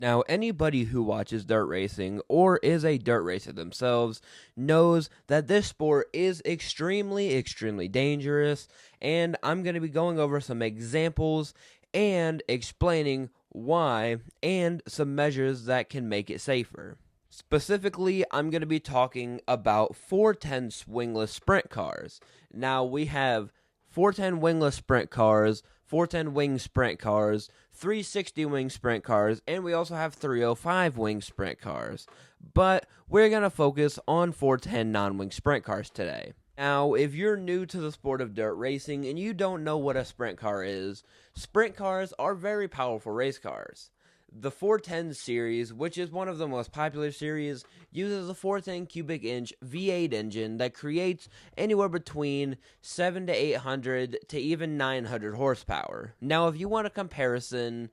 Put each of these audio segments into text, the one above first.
Now, anybody who watches dirt racing or is a dirt racer themselves knows that this sport is extremely, extremely dangerous, and I'm going to be going over some examples and explaining why and some measures that can make it safer. Specifically, I'm going to be talking about 410 swingless sprint cars. Now, we have 410 wingless sprint cars, 410 wing sprint cars, 360 wing sprint cars, and we also have 305 wing sprint cars. But we're going to focus on 410 non-wing sprint cars today. Now, if you're new to the sport of dirt racing and you don't know what a sprint car is, sprint cars are very powerful race cars. The 410 series, which is one of the most popular series, uses a 410 cubic inch V8 engine that creates anywhere between 700 to 800 to even 900 horsepower. Now, if you want a comparison,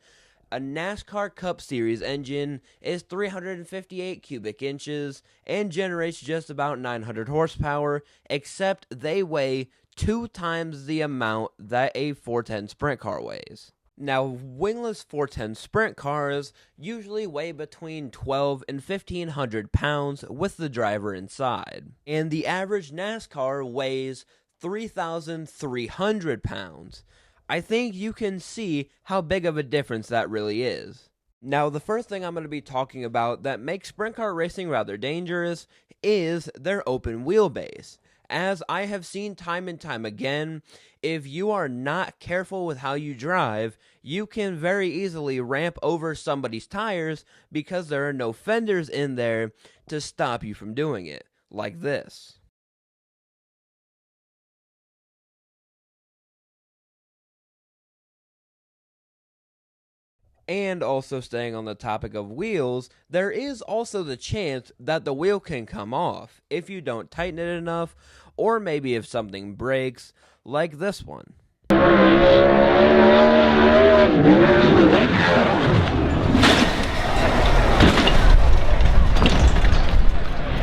a NASCAR Cup Series engine is 358 cubic inches and generates just about 900 horsepower, except they weigh 2 times the amount that a 410 sprint car weighs. Now, wingless 410 sprint cars usually weigh between 12 and 1,500 pounds with the driver inside, and the average NASCAR weighs 3,300 pounds. I think you can see how big of a difference that really is. Now, the first thing I'm going to be talking about that makes sprint car racing rather dangerous is their open wheelbase. As I have seen time and time again, if you are not careful with how you drive, you can very easily ramp over somebody's tires because there are no fenders in there to stop you from doing it, like this. And also staying on the topic of wheels, there is also the chance that the wheel can come off if you don't tighten it enough, or maybe if something breaks, like this one.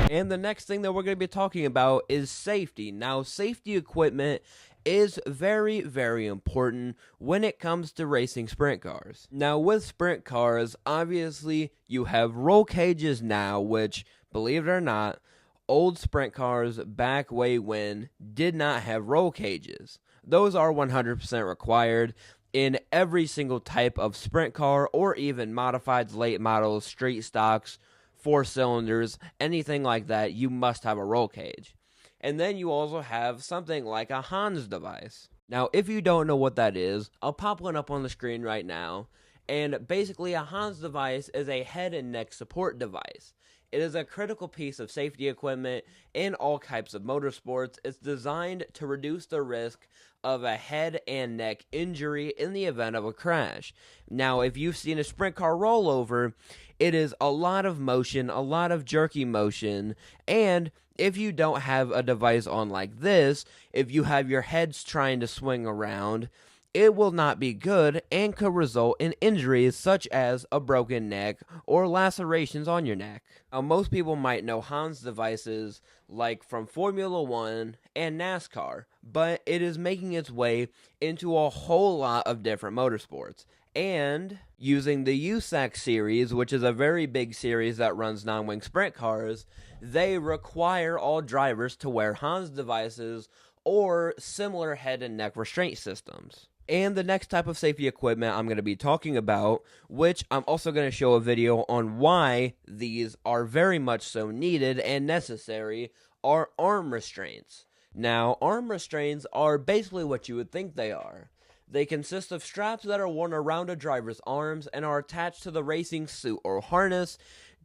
And the next thing that we're going to be talking about is safety. Now, safety equipment is very, very important when it comes to racing sprint cars. Now, with sprint cars, obviously, you have roll cages now, which, believe it or not, old sprint cars back way when did not have roll cages. Those are 100% required in every single type of sprint car or even modifieds, late models, street stocks, 4 cylinders, anything like that. You must have a roll cage. And then you also have something like a Hans device. Now, if you don't know what that is, I'll pop one up on the screen right now. And basically, a Hans device is a head and neck support device. It is a critical piece of safety equipment in all types of motorsports. It's designed to reduce the risk of a head and neck injury in the event of a crash. Now, if you've seen a sprint car rollover, it is a lot of motion, a lot of jerky motion, and if you don't have a device on like this, if you have your heads trying to swing around, it will not be good and could result in injuries such as a broken neck or lacerations on your neck. Now, most people might know Hans devices like from Formula 1 and NASCAR, but it is making its way into a whole lot of different motorsports. And using the USAC series, which is a very big series that runs non-wing sprint cars, they require all drivers to wear Hans devices or similar head and neck restraint systems. And the next type of safety equipment I'm going to be talking about, which I'm also going to show a video on why these are very much so needed and necessary, are arm restraints. Now, arm restraints are basically what you would think they are. They consist of straps that are worn around a driver's arms and are attached to the racing suit or harness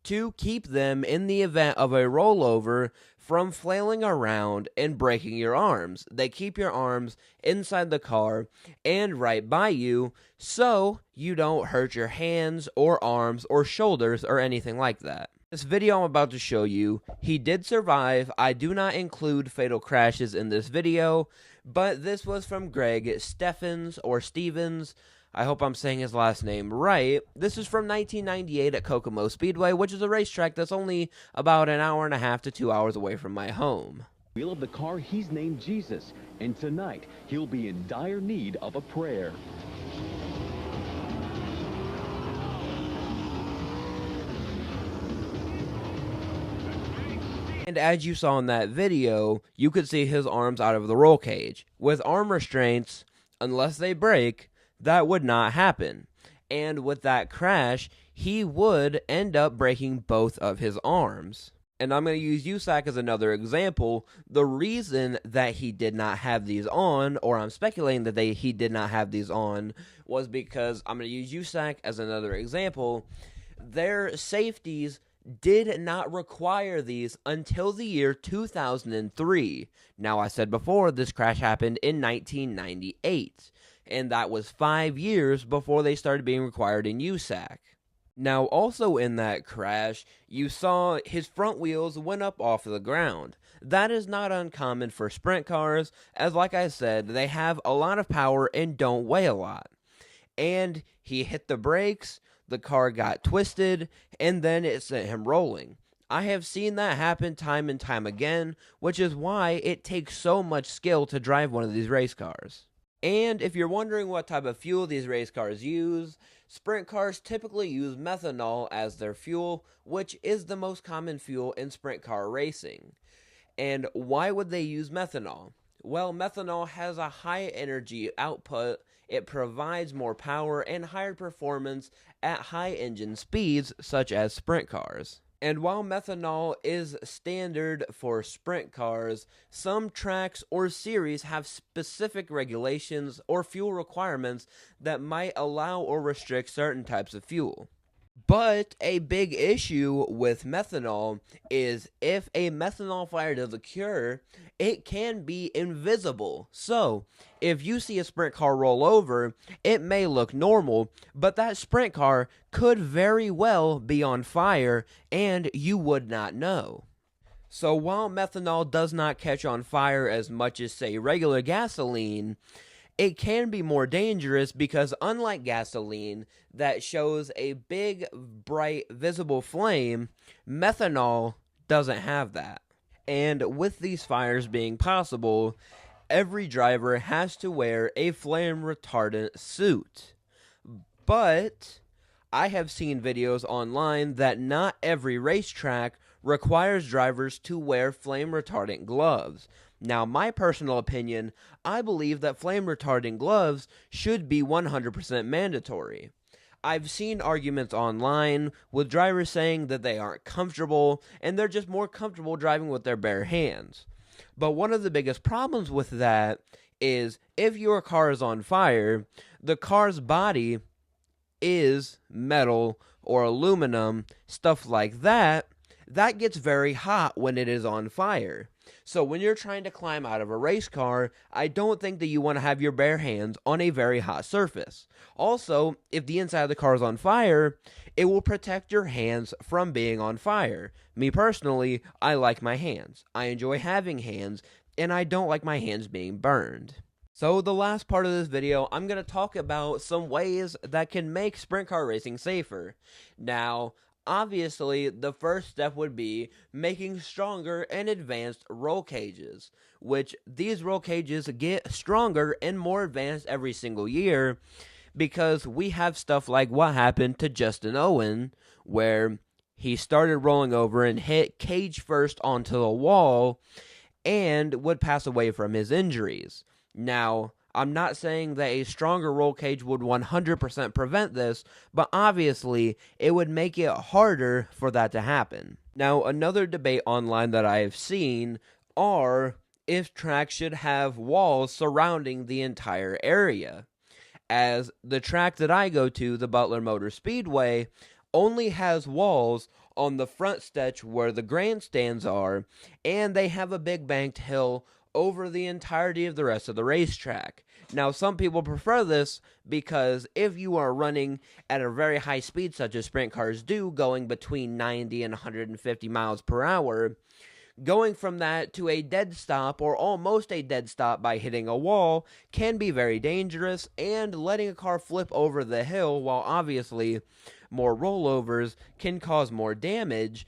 to keep them, in the event of a rollover, from flailing around and breaking your arms. They keep your arms inside the car and right by you so you don't hurt your hands or arms or shoulders or anything like that. This video I'm about to show you, he did survive. I do not include fatal crashes in this video, but this was from Greg Steffens or Stevens. I hope I'm saying his last name right. This is from 1998 at Kokomo Speedway, which is a racetrack that's only about an hour and a half to 2 hours away from my home. Wheel of the car he's named Jesus, and tonight he'll be in dire need of a prayer. And as you saw in that video, you could see his arms out of the roll cage. With arm restraints, unless they break, that would not happen. And with that crash, he would end up breaking both of his arms. And I'm going to use USAC as another example. The reason that he did not have these on, or I'm speculating that he did not have these on, was because, I'm going to use USAC as another example, their safeties did not require these until the year 2003. Now, I said before, this crash happened in 1998, and that was 5 years before they started being required in USAC. Now, also in that crash, you saw his front wheels went up off the ground. That is not uncommon for sprint cars, as like I said, they have a lot of power and don't weigh a lot. And he hit the brakes, the car got twisted, and then it sent him rolling. I have seen that happen time and time again, which is why it takes so much skill to drive one of these race cars. And if you're wondering what type of fuel these race cars use, sprint cars typically use methanol as their fuel, which is the most common fuel in sprint car racing. And why would they use methanol? Well, methanol has a high energy output, it provides more power and higher performance at high engine speeds, such as sprint cars. And while methanol is standard for sprint cars, some tracks or series have specific regulations or fuel requirements that might allow or restrict certain types of fuel. But a big issue with methanol is if a methanol fire does occur, it can be invisible. So, if you see a sprint car roll over, it may look normal, but that sprint car could very well be on fire and you would not know. So while methanol does not catch on fire as much as, say, regular gasoline, it can be more dangerous because unlike gasoline that shows a big, bright, visible flame, methanol doesn't have that. And with these fires being possible, every driver has to wear a flame retardant suit. But I have seen videos online that not every racetrack requires drivers to wear flame retardant gloves. Now, my personal opinion, I believe that flame retardant gloves should be 100% mandatory. I've seen arguments online with drivers saying that they aren't comfortable and they're just more comfortable driving with their bare hands. But one of the biggest problems with that is if your car is on fire, the car's body is metal or aluminum, stuff like that, that gets very hot when it is on fire. So when you're trying to climb out of a race car, I don't think that you want to have your bare hands on a very hot surface. Also, if the inside of the car is on fire, it will protect your hands from being on fire. Me personally, I like my hands. I enjoy having hands, and I don't like my hands being burned. So the last part of this video, I'm going to talk about some ways that can make sprint car racing safer. Now, obviously, the first step would be making stronger and advanced roll cages, which these roll cages get stronger and more advanced every single year because we have stuff like what happened to Justin Owen, where he started rolling over and hit cage first onto the wall and would pass away from his injuries. Now, I'm not saying that a stronger roll cage would 100% prevent this, but obviously, it would make it harder for that to happen. Now, another debate online that I have seen are if tracks should have walls surrounding the entire area. As the track that I go to, the Butler Motor Speedway, only has walls on the front stretch where the grandstands are, and they have a big banked hill over the entirety of the rest of the racetrack. Now, some people prefer this because if you are running at a very high speed, such as sprint cars do, going between 90 and 150 miles per hour, going from that to a dead stop or almost a dead stop by hitting a wall can be very dangerous, and letting a car flip over the hill, while obviously more rollovers can cause more damage,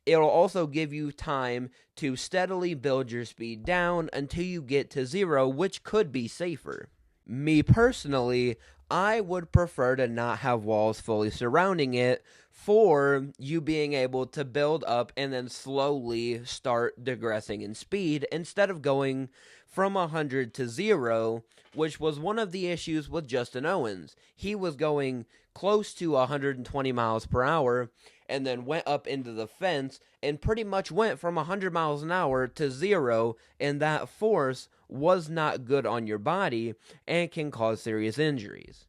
it'll also give you time to steadily build your speed down until you get to zero, which could be safer. Me personally, I would prefer to not have walls fully surrounding it for you being able to build up and then slowly start digressing in speed instead of going from 100 to 0, which was one of the issues with Justin Owens. He was going close to 120 miles per hour and then went up into the fence and pretty much went from 100 miles an hour to 0, and that force was not good on your body and can cause serious injuries.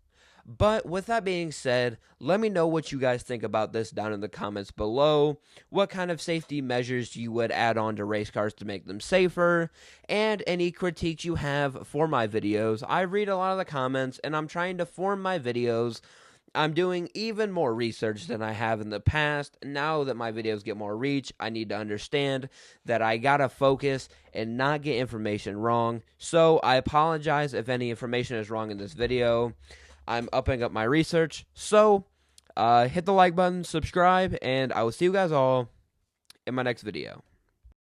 But with that being said, let me know what you guys think about this down in the comments below. What kind of safety measures you would add on to race cars to make them safer, and any critiques you have for my videos. I read a lot of the comments, and I'm trying to form my videos. I'm doing even more research than I have in the past. Now that my videos get more reach, I need to understand that I gotta focus and not get information wrong. So I apologize if any information is wrong in this video. I'm upping up my research. So hit the like button, subscribe, and I will see you guys all in my next video.